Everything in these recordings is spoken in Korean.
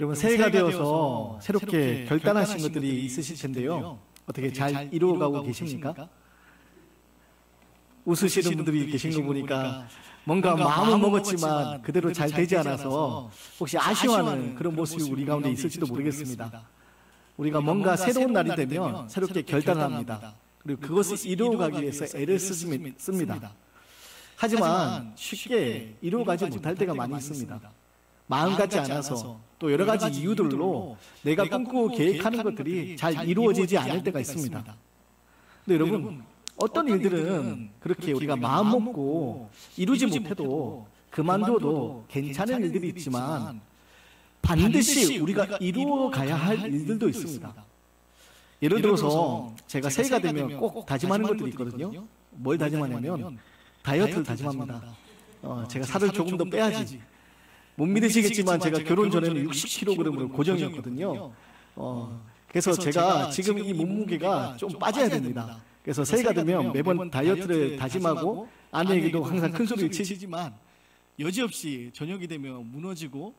여러분 새해가 되어서 새롭게 결단하신 것들이 있으실 텐데요. 어떻게 잘 이루어가고 계십니까? 웃으시는 분들이 계신 거 보니까 뭔가 마음은 먹었지만 그대로 잘 되지 않아서 혹시 아쉬워하는 그런 모습이 우리 가운데 있을지도 모르겠습니다. 우리가 뭔가 새로운 날이 되면 새롭게 결단을 합니다. 그리고 그것을 이루어가기 위해서 애를 씁니다. 하지만 쉽게 이루어가지 못할 때가 많이 있습니다. 마음 같지 않아서 또 여러 가지 이유들로 내가 꿈꾸고 계획하는 것들이 잘 이루어지지 않을 때가 있습니다. 근데 여러분, 어떤 일들은 그렇게 우리가 마음 먹고 이루지 못해도 그만둬도 괜찮은 일들이 있지만 반드시 우리가 이루어가야 할 일들도 있습니다. 예를 들어서 제가 새해가 되면 꼭 다짐하는 것들이 있거든요. 뭘 다짐하냐면 다이어트를 다짐합니다. 제가 살을 조금 더 빼야지. 못 믿으시겠지만 제가 결혼 전에는 60kg으로 고정이었거든요. 그래서 제가 지금 이 몸무게가 좀 빠져야 됩니다. 그래서 새해가 되면 매번 다이어트를 다짐하고 아내에게도 항상 큰 소리를 치시지만 여지없이 저녁이 되면 무너지고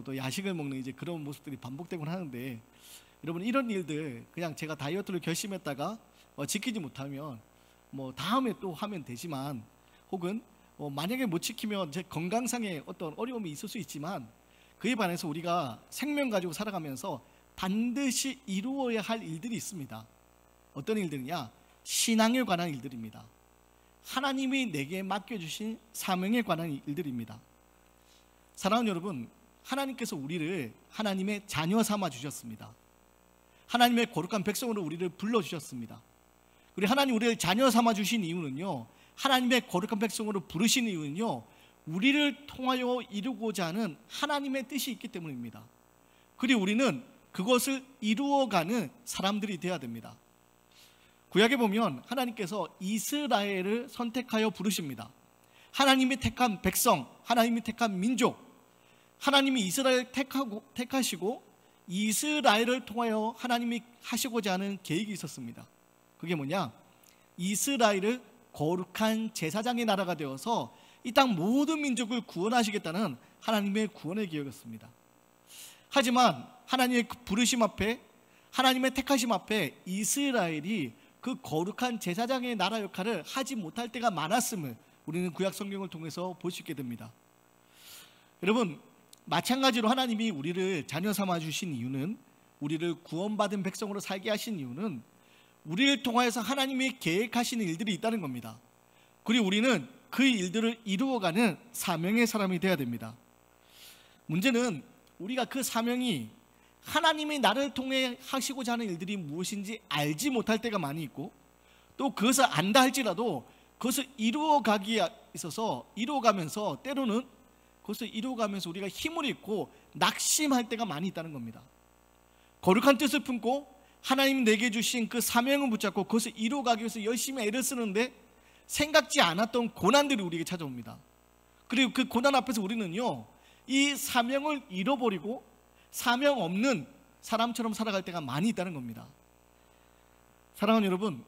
또 야식을 먹는 이제 그런 모습들이 반복되곤 하는데, 여러분 이런 일들 그냥 제가 다이어트를 결심했다가 지키지 못하면 뭐 다음에 또 하면 되지만, 혹은 만약에 못 지키면 제 건강상의 어떤 어려움이 있을 수 있지만 그에 반해서 우리가 생명 가지고 살아가면서 반드시 이루어야 할 일들이 있습니다. 어떤 일들이냐? 신앙에 관한 일들입니다. 하나님이 내게 맡겨주신 사명에 관한 일들입니다. 사랑하는 여러분, 하나님께서 우리를 하나님의 자녀 삼아 주셨습니다. 하나님의 거룩한 백성으로 우리를 불러주셨습니다. 그리고 하나님 우리를 자녀 삼아 주신 이유는요, 하나님의 거룩한 백성으로 부르신 이유는요, 우리를 통하여 이루고자 하는 하나님의 뜻이 있기 때문입니다. 그리고 우리는 그것을 이루어가는 사람들이 되어야 됩니다. 구약에 보면 하나님께서 이스라엘을 선택하여 부르십니다. 하나님이 택한 백성, 하나님이 택한 민족, 하나님이 이스라엘을 택하시고 이스라엘을 통하여 하나님이 하시고자 하는 계획이 있었습니다. 그게 뭐냐? 이스라엘을 거룩한 제사장의 나라가 되어서 이 땅 모든 민족을 구원하시겠다는 하나님의 구원의 계획이었습니다. 하지만 하나님의 부르심 앞에, 하나님의 택하심 앞에 이스라엘이 그 거룩한 제사장의 나라 역할을 하지 못할 때가 많았음을 우리는 구약 성경을 통해서 볼 수 있게 됩니다. 여러분, 마찬가지로 하나님이 우리를 자녀 삼아 주신 이유는, 우리를 구원받은 백성으로 살게 하신 이유는 우리를 통하여서 하나님이 계획하시는 일들이 있다는 겁니다. 그리고 우리는 그 일들을 이루어가는 사명의 사람이 되어야 됩니다. 문제는 우리가 그 사명이 하나님이 나를 통해 하시고자 하는 일들이 무엇인지 알지 못할 때가 많이 있고, 또 그것을 안다 할지라도 그것을 이루어가기에 있어서 이루어가면서 때로는 그것을 이루어가면서 우리가 힘을 잃고 낙심할 때가 많이 있다는 겁니다. 거룩한 뜻을 품고 하나님 내게 주신 그 사명을 붙잡고 그것을 이루어가기 위해서 열심히 애를 쓰는데 생각지 않았던 고난들이 우리에게 찾아옵니다. 그리고 그 고난 앞에서 우리는요, 이 사명을 잃어버리고 사명 없는 사람처럼 살아갈 때가 많이 있다는 겁니다. 사랑하는 여러분,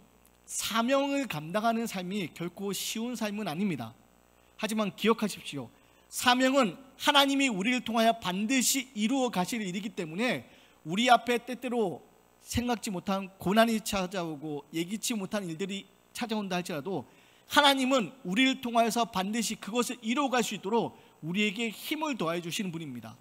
사명을 감당하는 삶이 결코 쉬운 삶은 아닙니다. 하지만 기억하십시오. 사명은 하나님이 우리를 통하여 반드시 이루어 가실 일이기 때문에 우리 앞에 때때로 생각지 못한 고난이 찾아오고 예기치 못한 일들이 찾아온다 할지라도 하나님은 우리를 통하여서 반드시 그것을 이루어갈 수 있도록 우리에게 힘을 더해 주시는 분입니다.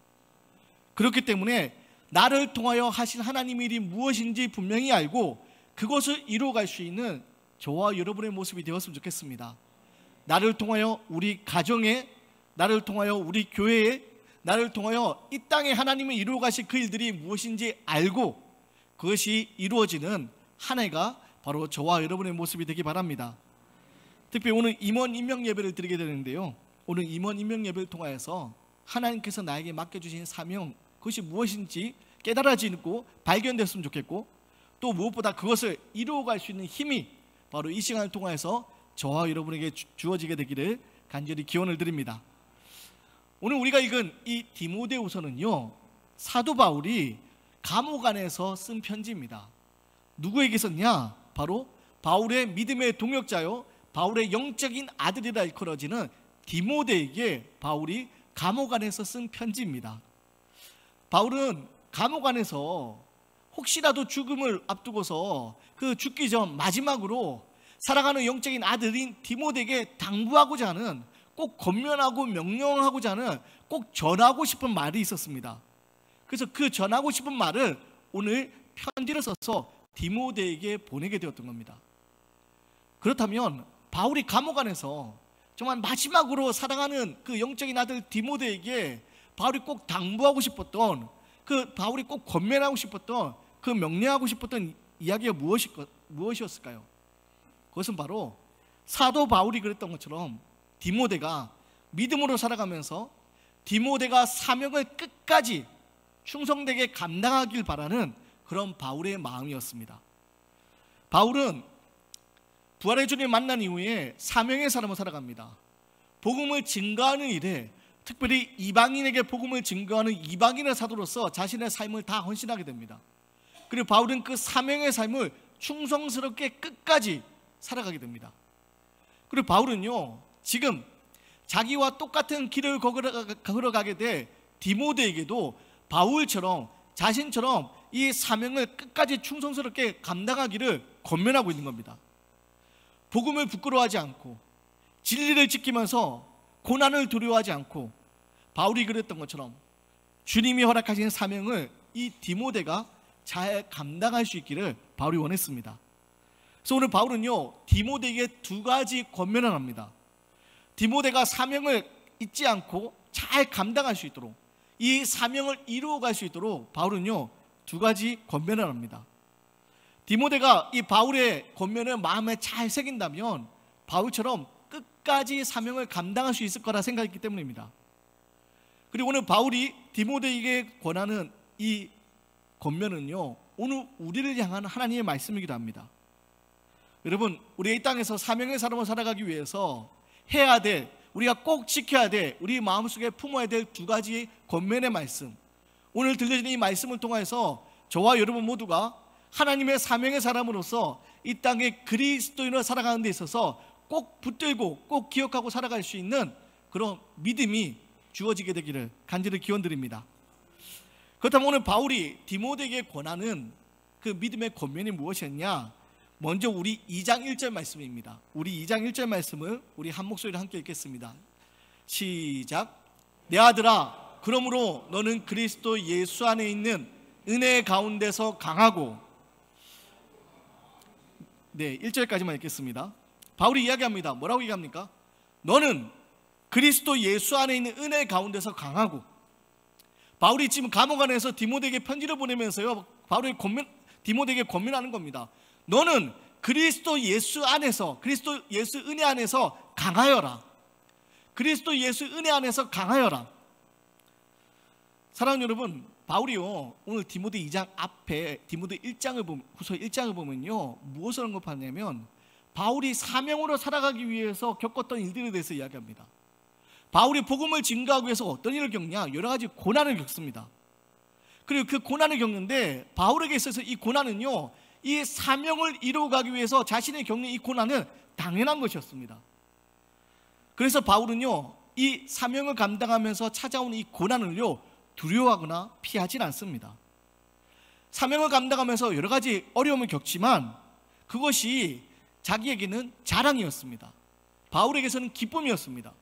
그렇기 때문에 나를 통하여 하신 하나님의 일이 무엇인지 분명히 알고 그것을 이루어갈 수 있는 저와 여러분의 모습이 되었으면 좋겠습니다. 나를 통하여 우리 가정에, 나를 통하여 우리 교회에, 나를 통하여 이 땅에 하나님이 이루어 가실 그 일들이 무엇인지 알고 그것이 이루어지는 한 해가 바로 저와 여러분의 모습이 되기 바랍니다. 특별히 오늘 임원 임명 예배를 드리게 되는데요, 오늘 임원 임명 예배를 통하여서 하나님께서 나에게 맡겨주신 사명, 그것이 무엇인지 깨달아지고 발견됐으면 좋겠고, 또 무엇보다 그것을 이루어갈 수 있는 힘이 바로 이 시간을 통해서 저와 여러분에게 주어지게 되기를 간절히 기원을 드립니다. 오늘 우리가 읽은 이 디모데후서는요, 사도 바울이 감옥 안에서 쓴 편지입니다. 누구에게 썼냐? 바로 바울의 믿음의 동역자요, 바울의 영적인 아들이라 일컬어지는 디모데에게 바울이 감옥 안에서 쓴 편지입니다. 바울은 감옥 안에서 혹시라도 죽음을 앞두고서 그 죽기 전 마지막으로 사랑하는 영적인 아들인 디모데에게 당부하고자 하는, 꼭 권면하고 명령하고자 하는, 꼭 전하고 싶은 말이 있었습니다. 그래서 그 전하고 싶은 말을 오늘 편지를 써서 디모데에게 보내게 되었던 겁니다. 그렇다면 바울이 감옥 안에서 정말 마지막으로 사랑하는 그 영적인 아들 디모데에게 바울이 꼭 당부하고 싶었던, 그 바울이 꼭 권면하고 싶었던, 그 명령하고 싶었던 이야기가 무엇이었을까요? 그것은 바로 사도 바울이 그랬던 것처럼 디모데가 믿음으로 살아가면서 디모데가 사명을 끝까지 충성되게 감당하길 바라는 그런 바울의 마음이었습니다. 바울은 부활의 주님 만난 이후에 사명의 사람으로 살아갑니다. 복음을 증거하는 일에, 특별히 이방인에게 복음을 증거하는 이방인의 사도로서 자신의 삶을 다 헌신하게 됩니다. 그리고 바울은 그 사명의 삶을 충성스럽게 끝까지 살아가게 됩니다. 그리고 바울은요, 지금 자기와 똑같은 길을 걸어가게 돼 디모데에게도 바울처럼, 자신처럼 이 사명을 끝까지 충성스럽게 감당하기를 권면하고 있는 겁니다. 복음을 부끄러워하지 않고 진리를 지키면서 고난을 두려워하지 않고 바울이 그랬던 것처럼 주님이 허락하신 사명을 이 디모데가 잘 감당할 수 있기를 바울이 원했습니다. 그래서 오늘 바울은요, 디모데에게 두 가지 권면을 합니다. 디모데가 사명을 잊지 않고 잘 감당할 수 있도록, 이 사명을 이루어갈 수 있도록 바울은요, 두 가지 권면을 합니다. 디모데가 이 바울의 권면을 마음에 잘 새긴다면 바울처럼 끝까지 사명을 감당할 수 있을 거라 생각했기 때문입니다. 그리고 오늘 바울이 디모데에게 권하는 이 권면은요, 오늘 우리를 향한 하나님의 말씀이기도 합니다. 여러분, 우리 이 땅에서 사명의 사람으로 살아가기 위해서 해야 될, 우리가 꼭 지켜야 될, 우리 마음속에 품어야 될 두 가지 권면의 말씀, 오늘 들려진 이 말씀을 통해서 저와 여러분 모두가 하나님의 사명의 사람으로서 이 땅에 그리스도인으로 살아가는 데 있어서 꼭 붙들고 꼭 기억하고 살아갈 수 있는 그런 믿음이 주어지게 되기를 간절히 기원드립니다. 그렇다면 오늘 바울이 디모데에게 권하는 그 믿음의 권면이 무엇이었냐? 먼저 우리 2장 1절 말씀입니다. 우리 2장 1절 말씀을 우리 한 목소리로 함께 읽겠습니다. 시작. 내 아들아, 그러므로 너는 그리스도 예수 안에 있는 은혜 가운데서 강하고, 네, 1절까지만 읽겠습니다. 바울이 이야기합니다. 뭐라고 얘기합니까? 너는 그리스도 예수 안에 있는 은혜 가운데서 강하고. 바울이 지금 감옥 안에서 디모데에게 편지를 보내면서요, 바울이 디모데에게 권면하는 겁니다. 너는 그리스도 예수 안에서, 그리스도 예수 은혜 안에서 강하여라. 그리스도 예수 은혜 안에서 강하여라. 사랑하는 여러분, 바울이요, 오늘 디모데 2장 앞에 디모데 1장을 보면, 후서 1장을 보면요, 무엇을 언급하냐면 바울이 사명으로 살아가기 위해서 겪었던 일들에 대해서 이야기합니다. 바울이 복음을 증거하기 위해서 어떤 일을 겪냐? 여러 가지 고난을 겪습니다. 그리고 그 고난을 겪는데 바울에게 있어서 이 고난은요, 이 사명을 이루어가기 위해서 자신이 겪는 이 고난은 당연한 것이었습니다. 그래서 바울은요, 이 사명을 감당하면서 찾아오는 이 고난을요, 두려워하거나 피하진 않습니다. 사명을 감당하면서 여러 가지 어려움을 겪지만 그것이 자기에게는 자랑이었습니다. 바울에게서는 기쁨이었습니다.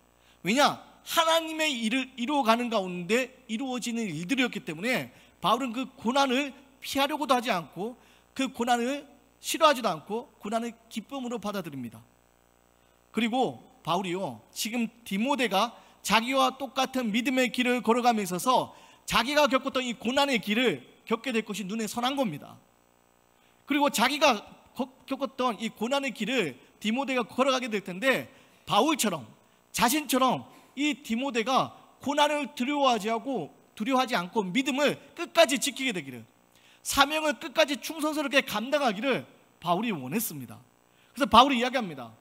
왜냐? 하나님의 일을 이루어가는 가운데 이루어지는 일들이었기 때문에 바울은 그 고난을 피하려고도 하지 않고 그 고난을 싫어하지도 않고 고난을 기쁨으로 받아들입니다. 그리고 바울이요, 지금 디모데가 자기와 똑같은 믿음의 길을 걸어가며 있어서 자기가 겪었던 이 고난의 길을 겪게 될 것이 눈에 선한 겁니다. 그리고 자기가 겪었던 이 고난의 길을 디모데가 걸어가게 될 텐데 바울처럼, 자신처럼 이 디모데가 고난을 두려워하지 않고 믿음을 끝까지 지키게 되기를, 사명을 끝까지 충성스럽게 감당하기를 바울이 원했습니다. 그래서 바울이 이야기합니다.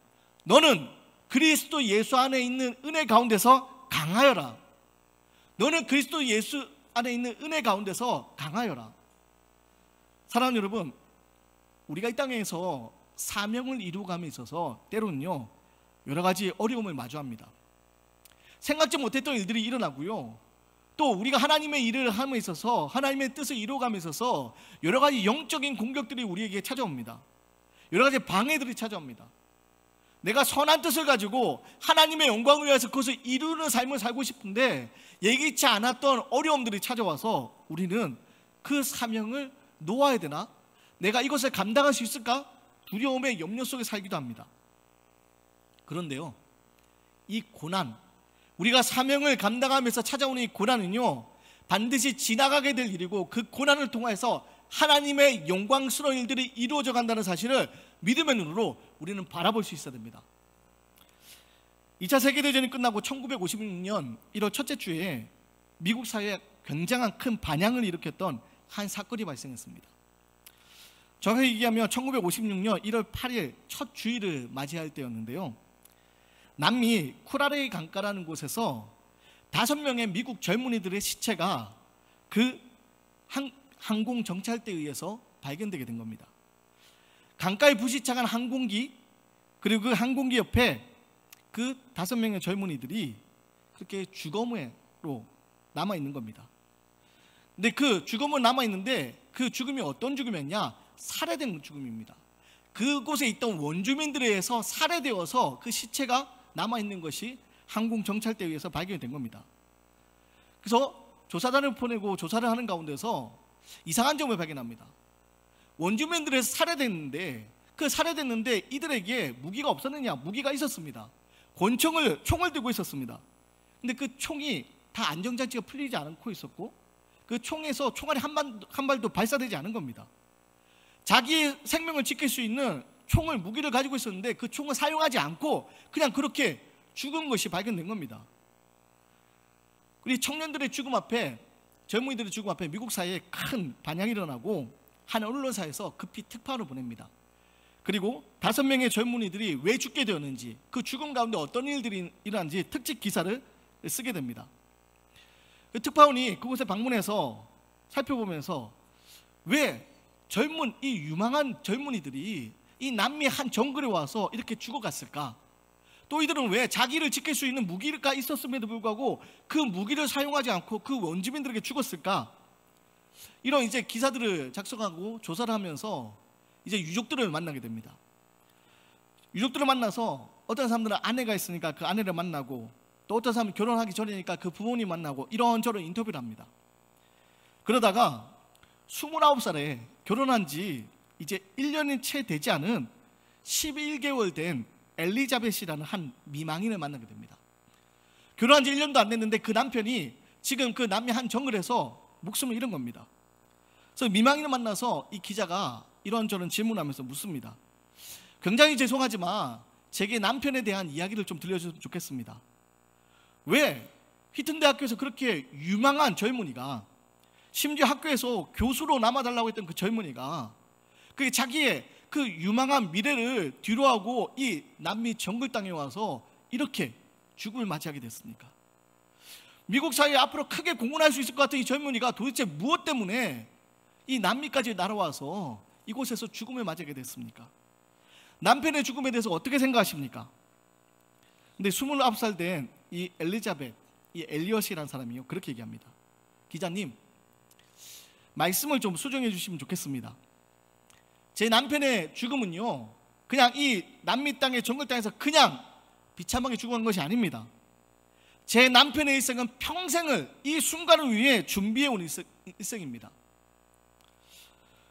너는 그리스도 예수 안에 있는 은혜 가운데서 강하여라. 너는 그리스도 예수 안에 있는 은혜 가운데서 강하여라. 사랑하는 여러분, 우리가 이 땅에서 사명을 이루어감에 있어서 때로는요, 여러 가지 어려움을 마주합니다. 생각지 못했던 일들이 일어나고요, 또 우리가 하나님의 일을 함에 있어서 하나님의 뜻을 이루어감에 있어서 여러 가지 영적인 공격들이 우리에게 찾아옵니다. 여러 가지 방해들이 찾아옵니다. 내가 선한 뜻을 가지고 하나님의 영광을 위해서 그것을 이루는 삶을 살고 싶은데 예기치 않았던 어려움들이 찾아와서 우리는 그 사명을 놓아야 되나? 내가 이것을 감당할 수 있을까? 두려움의 염려 속에 살기도 합니다. 그런데요, 이 고난, 우리가 사명을 감당하면서 찾아오는 이 고난은요, 반드시 지나가게 될 일이고 그 고난을 통해서 하나님의 영광스러운 일들이 이루어져 간다는 사실을 믿음의 눈으로 우리는 바라볼 수 있어야 됩니다. 2차 세계대전이 끝나고 1956년 1월 첫째 주에 미국 사회에 굉장한 큰 반향을 일으켰던 한 사건이 발생했습니다. 정확히 얘기하면 1956년 1월 8일 첫 주일을 맞이할 때였는데요, 남미 쿠라레이 강가라는 곳에서 5명의 미국 젊은이들의 시체가 그 항공 정찰대에 의해서 발견되게 된 겁니다. 강가에 부시착한 항공기, 그리고 그 항공기 옆에 그 5명의 젊은이들이 그렇게 주검으로 남아있는 겁니다. 근데 그 주검으로 남아있는데 그 죽음이 어떤 죽음이었냐? 살해된 죽음입니다. 그곳에 있던 원주민들에 의해서 살해되어서 그 시체가 남아있는 것이 항공 정찰대에 의해서 발견이 된 겁니다. 그래서 조사단을 보내고 조사를 하는 가운데서 이상한 점을 발견합니다. 원주민들에서 살해됐는데 그 살해됐는데 이들에게 무기가 없었느냐? 무기가 있었습니다. 총을 들고 있었습니다. 근데 그 총이 다 안정장치가 풀리지 않고 있었고 그 총에서 총알이 한 발도 발사되지 않은 겁니다. 자기의 생명을 지킬 수 있는 총을 무기를 가지고 있었는데 그 총을 사용하지 않고 그냥 그렇게 죽은 것이 발견된 겁니다. 우리 청년들의 죽음 앞에, 젊은이들의 죽음 앞에 미국 사회에 큰 반향이 일어나고 한 언론사에서 급히 특파원을 보냅니다. 그리고 5명의 젊은이들이 왜 죽게 되었는지, 그 죽음 가운데 어떤 일들이 일어난지 특집 기사를 쓰게 됩니다. 그 특파원이 그곳에 방문해서 살펴보면서 왜 이 유망한 젊은이들이 이 남미 한 정글에 와서 이렇게 죽어갔을까? 또 이들은 왜 자기를 지킬 수 있는 무기가 있었음에도 불구하고 그 무기를 사용하지 않고 그 원주민들에게 죽었을까? 이런 이제 기사들을 작성하고 조사를 하면서 이제 유족들을 만나게 됩니다. 유족들을 만나서 어떤 사람들은 아내가 있으니까 그 아내를 만나고 또 어떤 사람은 결혼하기 전이니까 그 부모님 만나고 이런저런 인터뷰를 합니다. 그러다가 29살에 결혼한 지 이제 1년이 채 되지 않은 11개월 된 엘리자벳이라는 한 미망인을 만나게 됩니다. 결혼한 지 1년도 안 됐는데 그 남편이 지금 그 남미 한 정글에서 목숨을 잃은 겁니다. 그래서 미망인을 만나서 이 기자가 이런저런 질문하면서 묻습니다. 굉장히 죄송하지만 제게 남편에 대한 이야기를 좀 들려주셨으면 좋겠습니다. 왜 휘튼 대학교에서 그렇게 유망한 젊은이가, 심지어 학교에서 교수로 남아달라고 했던 그 젊은이가 그 자기의 그 유망한 미래를 뒤로하고 이 남미 정글 땅에 와서 이렇게 죽음을 맞이하게 됐습니까? 미국 사회에 앞으로 크게 공헌할 수 있을 것 같은 이 젊은이가 도대체 무엇 때문에 이 남미까지 날아와서 이곳에서 죽음을 맞이하게 됐습니까? 남편의 죽음에 대해서 어떻게 생각하십니까? 근데 29살 된 이 엘리자벳, 이 엘리엇이라는 사람이요, 그렇게 얘기합니다. 기자님, 말씀을 좀 수정해 주시면 좋겠습니다. 제 남편의 죽음은요, 그냥 이 남미 땅의 정글 땅에서 그냥 비참하게 죽어간 것이 아닙니다. 제 남편의 일생은 평생을 이 순간을 위해 준비해온 일생입니다.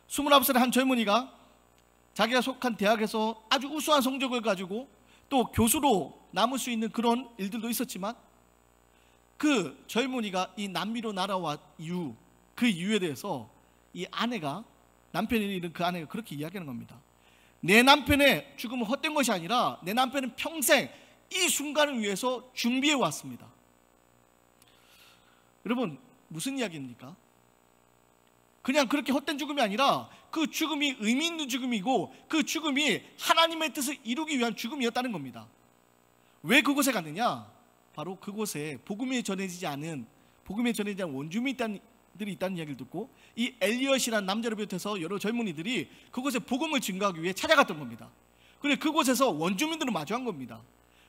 29살의 한 젊은이가 자기가 속한 대학에서 아주 우수한 성적을 가지고 또 교수로 남을 수 있는 그런 일들도 있었지만 그 젊은이가 이 남미로 날아와 그 이유에 대해서 이 아내가, 남편이 잃은 그 아내가 그렇게 이야기하는 겁니다. 내 남편의 죽음은 헛된 것이 아니라 내 남편은 평생 이 순간을 위해서 준비해 왔습니다. 여러분, 무슨 이야기입니까? 그냥 그렇게 헛된 죽음이 아니라 그 죽음이 의미 있는 죽음이고 그 죽음이 하나님의 뜻을 이루기 위한 죽음이었다는 겁니다. 왜 그곳에 갔느냐? 바로 그곳에 복음이 전해지지 않은 원주민들이 있다는 이야기를 듣고 이 엘리엇이라는 남자를 비롯해서 여러 젊은이들이 그곳에 복음을 증거하기 위해 찾아갔던 겁니다. 그리고 그곳에서 원주민들은 마주한 겁니다.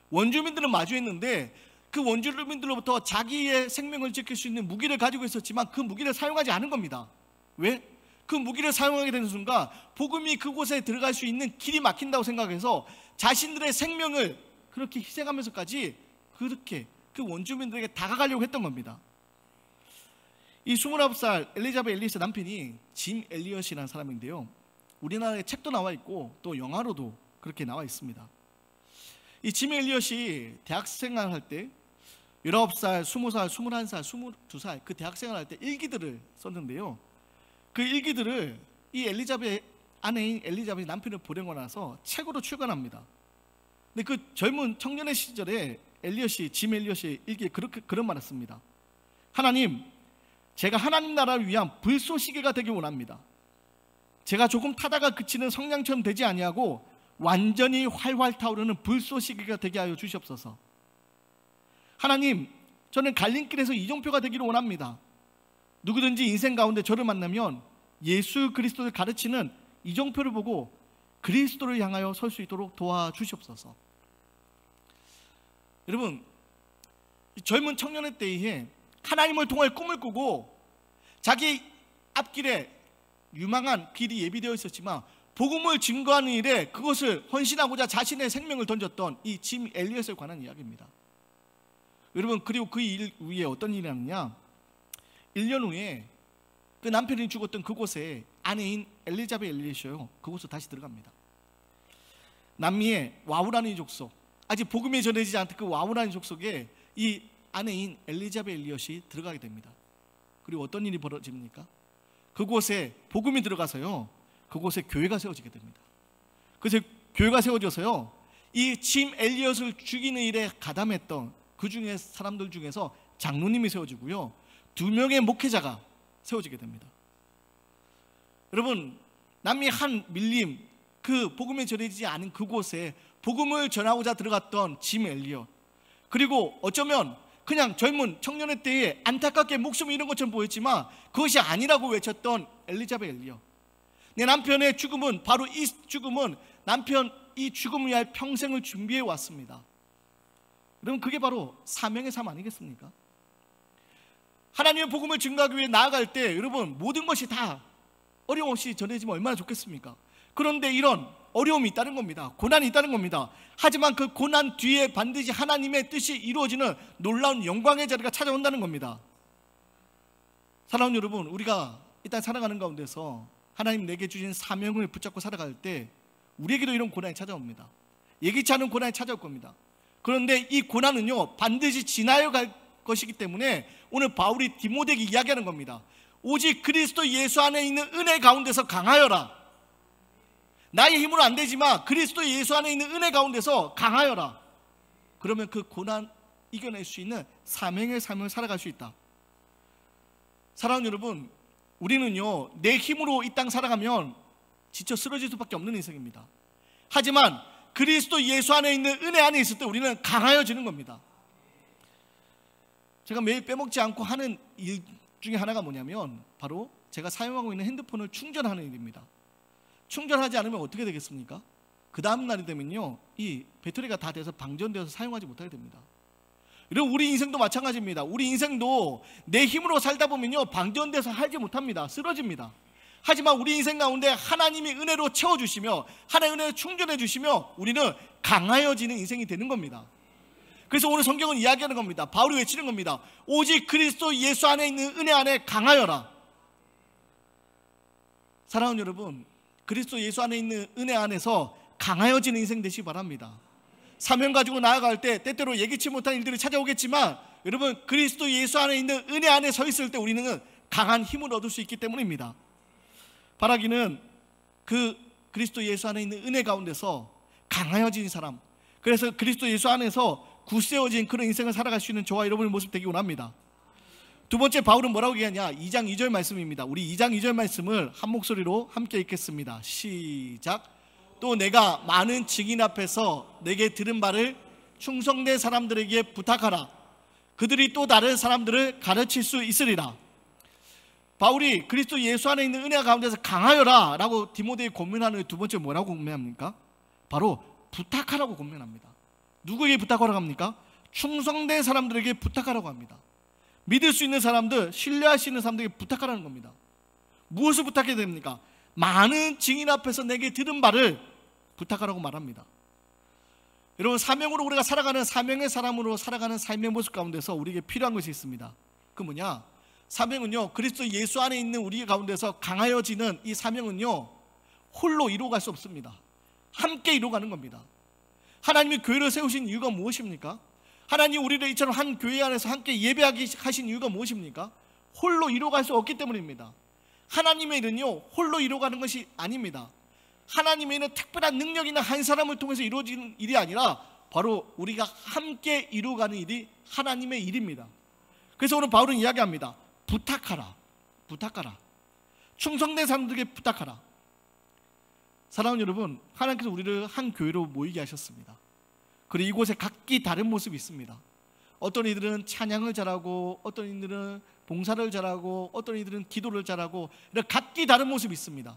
원주민들은 마주했는데 그 원주민들로부터 자기의 생명을 지킬 수 있는 무기를 가지고 있었지만 그 무기를 사용하지 않은 겁니다. 왜? 그 무기를 사용하게 되는 순간 복음이 그곳에 들어갈 수 있는 길이 막힌다고 생각해서 자신들의 생명을 그렇게 희생하면서까지 그렇게 그 원주민들에게 다가가려고 했던 겁니다. 이 29살 엘리자베 엘리엇의 남편이 짐 엘리엇이라는 사람인데요, 우리나라에 책도 나와 있고 또 영화로도 그렇게 나와 있습니다. 이 짐 엘리엇이 대학생활 할 때 19살, 20살, 21살, 22살 그 대학생활 할 때 일기들을 썼는데요, 그 일기들을 이 엘리자베 아내인 엘리자베 남편을 보내고 나서 책으로 출간합니다. 근데 그 젊은 청년의 시절에 엘리엇이, 짐 엘리엇이 일기에 그런 말을 씁니다. 하나님, 제가 하나님 나라를 위한 불쏘시개가 되길 원합니다. 제가 조금 타다가 그치는 성냥처럼 되지 아니하고 완전히 활활 타오르는 불쏘시개가 되게 하여 주시옵소서. 하나님, 저는 갈림길에서 이종표가 되기를 원합니다. 누구든지 인생 가운데 저를 만나면 예수 그리스도를 가르치는 이종표를 보고 그리스도를 향하여 설 수 있도록 도와주시옵소서. 여러분, 젊은 청년의 때에 하나님을 통할 꿈을 꾸고 자기 앞길에 유망한 길이 예비되어 있었지만 복음을 증거하는 일에 그것을 헌신하고자 자신의 생명을 던졌던 이 짐 엘리엇에 관한 이야기입니다. 여러분, 그리고 그 일 위에 어떤 일이 났느냐, 1년 후에 그 남편이 죽었던 그곳에 아내인 엘리자베 엘리엇이요, 그곳으로 다시 들어갑니다. 남미의 와우라니 족속, 아직 복음이 전해지지 않던 그 와우라니 족속에 이 아내인 엘리자베 엘리엇이 들어가게 됩니다. 그리고 어떤 일이 벌어집니까? 그곳에 복음이 들어가서요, 그곳에 교회가 세워지게 됩니다. 그래서 교회가 세워져서요, 이 짐 엘리엇을 죽이는 일에 가담했던 그 중에 사람들 중에서 장로님이 세워지고요, 2명의 목회자가 세워지게 됩니다. 여러분, 남미 한 밀림, 그 복음이 전해지지 않은 그곳에 복음을 전하고자 들어갔던 짐 엘리엇, 그리고 어쩌면 그냥 젊은 청년의 때에 안타깝게 목숨을 잃은 것처럼 보였지만 그것이 아니라고 외쳤던 엘리자베 엘리엇, 내 남편의 죽음은, 바로 이 죽음은 남편 이 죽음을 위하여 평생을 준비해 왔습니다. 여러분, 그게 바로 사명의 삶 아니겠습니까? 하나님의 복음을 증거하기 위해 나아갈 때 여러분, 모든 것이 다 어려움 없이 전해지면 얼마나 좋겠습니까? 그런데 이런 어려움이 있다는 겁니다. 고난이 있다는 겁니다. 하지만 그 고난 뒤에 반드시 하나님의 뜻이 이루어지는 놀라운 영광의 자리가 찾아온다는 겁니다. 사랑하는 여러분, 우리가 이 땅 살아가는 가운데서 하나님 내게 주신 사명을 붙잡고 살아갈 때 우리에게도 이런 고난이 찾아옵니다. 예기치 않은 고난이 찾아올 겁니다. 그런데 이 고난은요, 반드시 지나야 갈 것이기 때문에 오늘 바울이 디모데에게 이야기하는 겁니다. 오직 그리스도 예수 안에 있는 은혜 가운데서 강하여라. 나의 힘으로 안 되지만 그리스도 예수 안에 있는 은혜 가운데서 강하여라. 그러면 그 고난 이겨낼 수 있는 사명의 삶을 살아갈 수 있다. 사랑하는 여러분, 우리는요, 내 힘으로 이 땅 살아가면 지쳐 쓰러질 수밖에 없는 인생입니다. 하지만 그리스도 예수 안에 있는 은혜 안에 있을 때 우리는 강하여지는 겁니다. 제가 매일 빼먹지 않고 하는 일 중에 하나가 뭐냐면 바로 제가 사용하고 있는 핸드폰을 충전하는 일입니다. 충전하지 않으면 어떻게 되겠습니까? 그 다음 날이 되면요, 이 배터리가 다 돼서 방전되어서 사용하지 못하게 됩니다. 여러분, 우리 인생도 마찬가지입니다. 우리 인생도 내 힘으로 살다 보면요, 방전돼서 살지 못합니다. 쓰러집니다. 하지만 우리 인생 가운데 하나님이 은혜로 채워주시며 하나님의 은혜로 충전해 주시며 우리는 강하여지는 인생이 되는 겁니다. 그래서 오늘 성경은 이야기하는 겁니다. 바울이 외치는 겁니다. 오직 그리스도 예수 안에 있는 은혜 안에 강하여라. 사랑하는 여러분, 그리스도 예수 안에 있는 은혜 안에서 강하여지는 인생 되시기 바랍니다. 사명 가지고 나아갈 때 때때로 예기치 못한 일들이 찾아오겠지만 여러분, 그리스도 예수 안에 있는 은혜 안에 서 있을 때 우리는 강한 힘을 얻을 수 있기 때문입니다. 바라기는 그 그리스도 예수 안에 있는 은혜 가운데서 강하여진 사람, 그래서 그리스도 예수 안에서 굳세워진 그런 인생을 살아갈 수 있는 저와 여러분의 모습 되기 원합니다. 두 번째, 바울은 뭐라고 얘기하냐? 2장 2절 말씀입니다. 우리 2장 2절 말씀을 한 목소리로 함께 읽겠습니다. 시작. 또 내가 많은 증인 앞에서 내게 들은 바를 충성된 사람들에게 부탁하라. 그들이 또 다른 사람들을 가르칠 수 있으리라. 바울이 그리스도 예수 안에 있는 은혜 가운데서 강하여라 라고 디모데에 권면하는 두 번째 뭐라고 권면합니까? 바로 부탁하라고 권면합니다. 누구에게 부탁하라고 합니까? 충성된 사람들에게 부탁하라고 합니다. 믿을 수 있는 사람들, 신뢰할 수 있는 사람들에게 부탁하라는 겁니다. 무엇을 부탁해야 됩니까? 많은 증인 앞에서 내게 들은 바를 부탁하라고 말합니다. 여러분, 사명으로 우리가 살아가는, 사명의 사람으로 살아가는 삶의 모습 가운데서 우리에게 필요한 것이 있습니다. 그 뭐냐? 사명은요, 그리스도 예수 안에 있는 우리 가운데서 강하여지는 이 사명은요, 홀로 이루어갈 수 없습니다. 함께 이루어가는 겁니다. 하나님이 교회를 세우신 이유가 무엇입니까? 하나님 우리를 이처럼 한 교회 안에서 함께 예배하게 하신 이유가 무엇입니까? 홀로 이루어갈 수 없기 때문입니다. 하나님의 일은요, 홀로 이루어가는 것이 아닙니다. 하나님의 일은 특별한 능력 있는 한 사람을 통해서 이루어지는 일이 아니라 바로 우리가 함께 이루어가는 일이 하나님의 일입니다. 그래서 오늘 바울은 이야기합니다. 부탁하라. 부탁하라. 충성된 사람들에게 부탁하라. 사랑하는 여러분, 하나님께서 우리를 한 교회로 모이게 하셨습니다. 그리고 이곳에 각기 다른 모습이 있습니다. 어떤 이들은 찬양을 잘하고, 어떤 이들은 봉사를 잘하고, 어떤 이들은 기도를 잘하고, 이런 각기 다른 모습이 있습니다.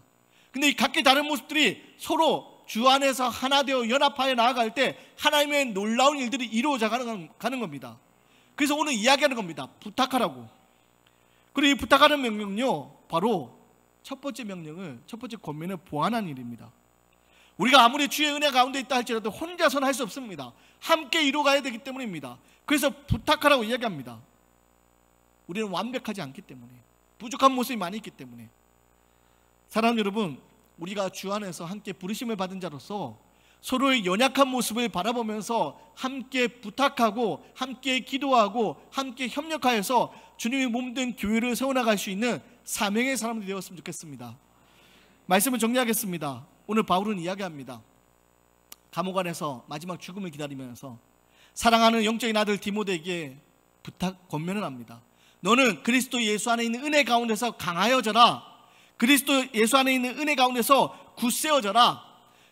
근데 이 각기 다른 모습들이 서로 주 안에서 하나 되어 연합하여 나아갈 때 하나님의 놀라운 일들이 이루어져 가는 겁니다. 그래서 오늘 이야기하는 겁니다. 부탁하라고. 그리고 이 부탁하는 명령은요, 바로 첫 번째 명령을, 첫 번째 권면을 보완한 일입니다. 우리가 아무리 주의 은혜 가운데 있다 할지라도 혼자서는 할 수 없습니다. 함께 이루어가야 되기 때문입니다. 그래서 부탁하라고 이야기합니다. 우리는 완벽하지 않기 때문에, 부족한 모습이 많이 있기 때문에. 사랑하는 여러분, 우리가 주 안에서 함께 부르심을 받은 자로서 서로의 연약한 모습을 바라보면서 함께 부탁하고, 함께 기도하고, 함께 협력하여서 주님의 몸된 교회를 세워나갈 수 있는 사명의 사람들이 되었으면 좋겠습니다. 말씀을 정리하겠습니다. 오늘 바울은 이야기합니다. 감옥 안에서 마지막 죽음을 기다리면서 사랑하는 영적인 아들 디모데에게 권면을 합니다. 너는 그리스도 예수 안에 있는 은혜 가운데서 강하여져라. 그리스도 예수 안에 있는 은혜 가운데서 굳세어져라.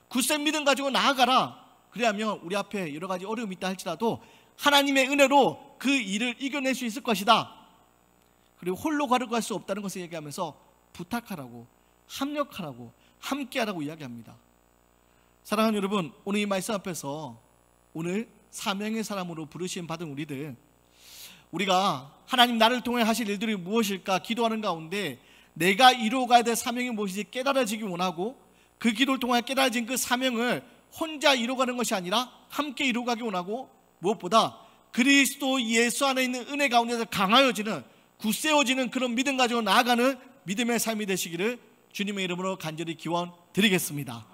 굳센 믿음 가지고 나아가라. 그래야면 우리 앞에 여러 가지 어려움이 있다 할지라도 하나님의 은혜로 그 일을 이겨낼 수 있을 것이다. 그리고 홀로 가려갈 수 없다는 것을 얘기하면서 부탁하라고, 합력하라고, 함께하라고 이야기합니다. 사랑하는 여러분, 오늘 이 말씀 앞에서 오늘 사명의 사람으로 부르심 받은 우리들, 우리가 하나님 나를 통해 하실 일들이 무엇일까 기도하는 가운데 내가 이루어가야 될 사명이 무엇인지 깨달아지기 원하고, 그 기도를 통해 깨달아진 그 사명을 혼자 이루어가는 것이 아니라 함께 이루어가기 원하고, 무엇보다 그리스도 예수 안에 있는 은혜 가운데서 강하여지는, 굳세어지는 그런 믿음 가지고 나아가는 믿음의 삶이 되시기를 주님의 이름으로 간절히 기원 드리겠습니다.